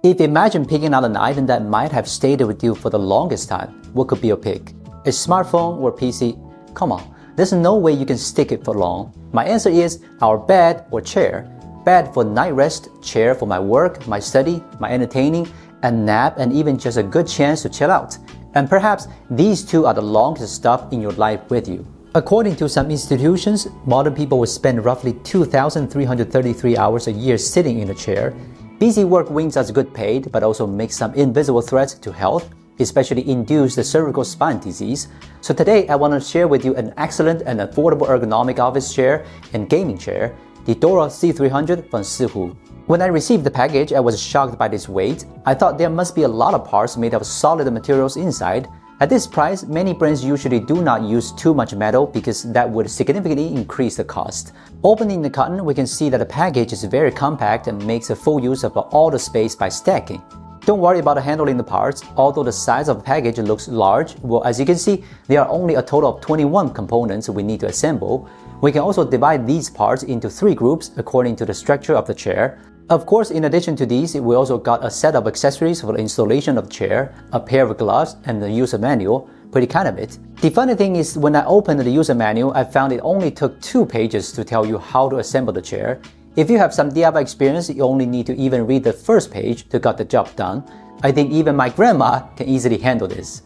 If you imagine picking out an item that might have stayed with you for the longest time, what could be your pick? A smartphone or PC? Come on, there's no way you can stick it for long. My answer is our bed or chair. Bed for night rest, chair for my work, my study, my entertaining, a nap, and even just a good chance to chill out. And perhaps these two are the longest stuff in your life with you. According to some institutions, modern people will spend roughly 2,333 hours a year sitting in a chair. Busy work wins us good paid, but also makes some invisible threats to health, especially induced cervical spine disease. So today I want to share with you an excellent and affordable ergonomic office chair and gaming chair, the Doro C300 from SIHOO. When I received the package, I was shocked by its weight. I thought there must be a lot of parts made of solid materials inside. At this price, many brands usually do not use too much metal because that would significantly increase the cost. Opening the carton, we can see that the package is very compact and makes a full use of all the space by stacking. Don't worry about handling the parts. Although the size of the package looks large, well, as you can see, there are only a total of 21 components we need to assemble. We can also divide these parts into 3 groups according to the structure of the chair. Of course, in addition to these, we also got a set of accessories for the installation of the chair, a pair of gloves, and the user manual. Pretty kind of it. The funny thing is, when I opened the user manual, I found it only took 2 pages to tell you how to assemble the chair. If you have some DIY experience, you only need to even read the first page to get the job done. I think even my grandma can easily handle this.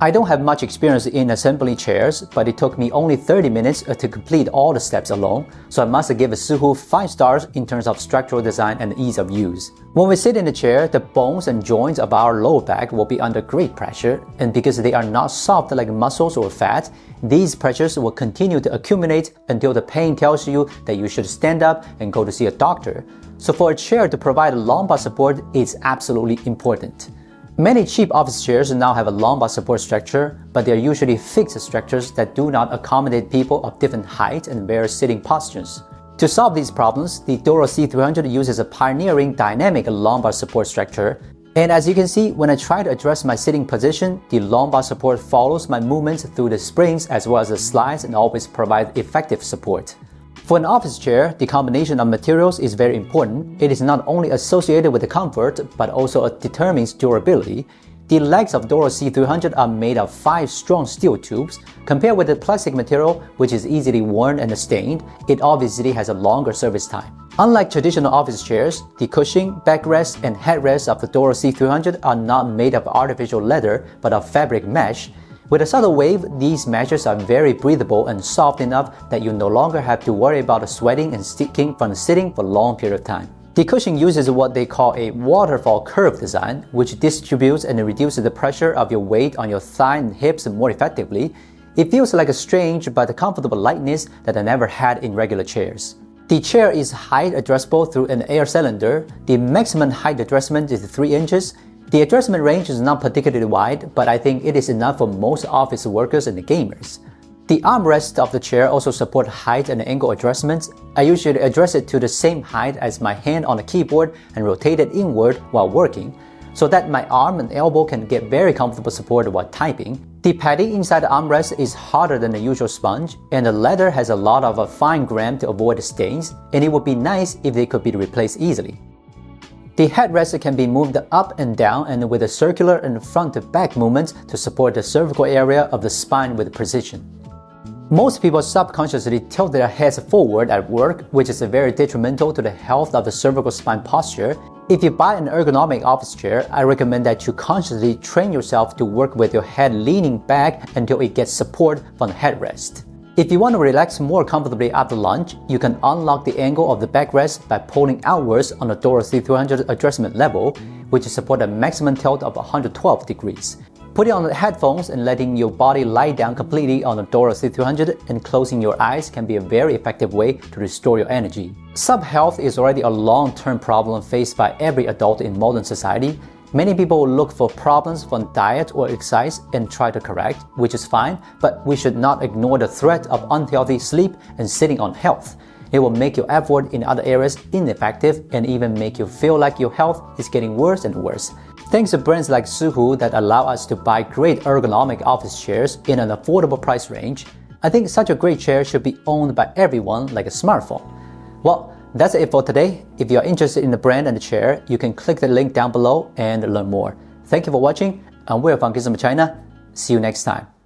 I don't have much experience in assembling chairs, but it took me only 30 minutes to complete all the steps alone, so I must give SIHOO 5 stars in terms of structural design and ease of use. When we sit in the chair, the bones and joints of our lower back will be under great pressure, and because they are not soft like muscles or fat, these pressures will continue to accumulate until the pain tells you that you should stand up and go to see a doctor. So for a chair to provide lumbar support, it's absolutely important. Many cheap office chairs now have a lumbar support structure, but they are usually fixed structures that do not accommodate people of different height and various sitting postures. To solve these problems, the Doro C300 uses a pioneering dynamic lumbar support structure. And as you can see, when I try to adjust my sitting position, the lumbar support follows my movements through the springs as well as the slides and always provides effective support. For an office chair, the combination of materials is very important. It is not only associated with the comfort, but also determines durability. The legs of Doro C300 are made of 5 strong steel tubes. Compared with the plastic material, which is easily worn and stained, it obviously has a longer service time. Unlike traditional office chairs, the cushion, backrest, and headrest of the Doro C300 are not made of artificial leather, but of fabric mesh. With a subtle wave, these meshes are very breathable and soft enough that you no longer have to worry about sweating and sticking from sitting for a long period of time. The cushion uses what they call a waterfall curve design, which distributes and reduces the pressure of your weight on your thigh and hips more effectively. It feels like a strange but comfortable lightness that I never had in regular chairs. The chair is height adjustable through an air cylinder. The maximum height adjustment is 3 inches. The adjustment range is not particularly wide, but I think it is enough for most office workers and gamers. The armrests of the chair also support height and angle adjustments. I usually adjust it to the same height as my hand on the keyboard and rotate it inward while working, so that my arm and elbow can get very comfortable support while typing. The padding inside the armrest is harder than the usual sponge, and the leather has a lot of fine gram to avoid stains, and it would be nice if they could be replaced easily. The headrest can be moved up and down and with a circular and front-to-back movement to support the cervical area of the spine with precision. Most people subconsciously tilt their heads forward at work, which is very detrimental to the health of the cervical spine posture. If you buy an ergonomic office chair, I recommend that you consciously train yourself to work with your head leaning back until it gets support from the headrest. If you want to relax more comfortably after lunch, you can unlock the angle of the backrest by pulling outwards on the Doro C300 adjustment level, which supports a maximum tilt of 112 degrees. Putting on the headphones and letting your body lie down completely on the Doro C300 and closing your eyes can be a very effective way to restore your energy. Subhealth is already a long-term problem faced by every adult in modern society. Many people look for problems from diet or exercise and try to correct, which is fine, but we should not ignore the threat of unhealthy sleep and sitting on health. It will make your effort in other areas ineffective and even make you feel like your health is getting worse and worse. Thanks to brands like Sihoo that allow us to buy great ergonomic office chairs in an affordable price range, I think such a great chair should be owned by everyone like a smartphone. Well, that's it for today. If you are interested in the brand and the chair, you can click the link down below and learn more. Thank you for watching, and we're from Gizmochina. See you next time.